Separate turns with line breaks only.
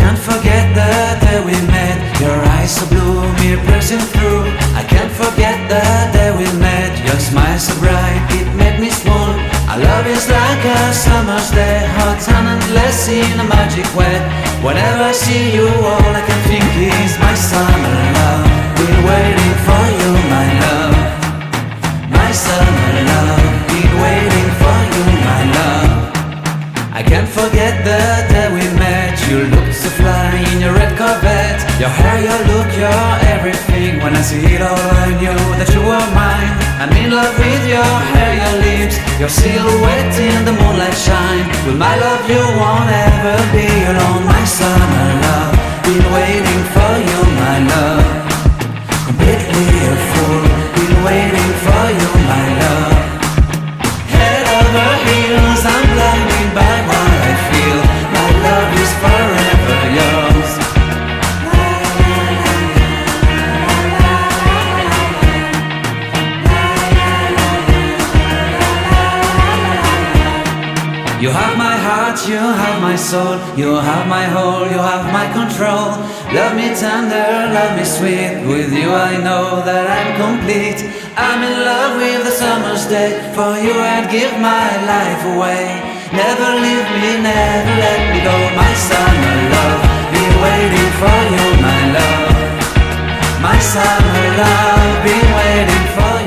can't forget the day we met. Your eyes so blue, me piercing through. I can't forget the day we met. Your smile so bright, it made me swoon. Our love is like a summer's day, hot and endless in a magic way. Whenever I see you, all I can think is my summer love. Been waiting for you, my love. My summer love. Been waiting for you, my love. I can't forget the day we met. You looked so fly in your red Corvette. Your hair, your look, your everything. When I see it all, I knew that you were mine. I'm in love with your hair, your lips, your silhouette in the moonlight shine. With my love you won't ever be alone. My summer love, been waiting for you, my love. Completely a fool, been waiting for you, my love. Head over heels, I'm blinded by what I feel. My love is forever yours. You have my heart, you have my soul. You have my whole, you have my control. Love me tender, love me sweet. With you I know that I'm complete. I'm in love with the summer's day. For you I'd give my life away. Never leave me, never let me go. My summer love, been waiting for you, my love. My summer love, been waiting for you.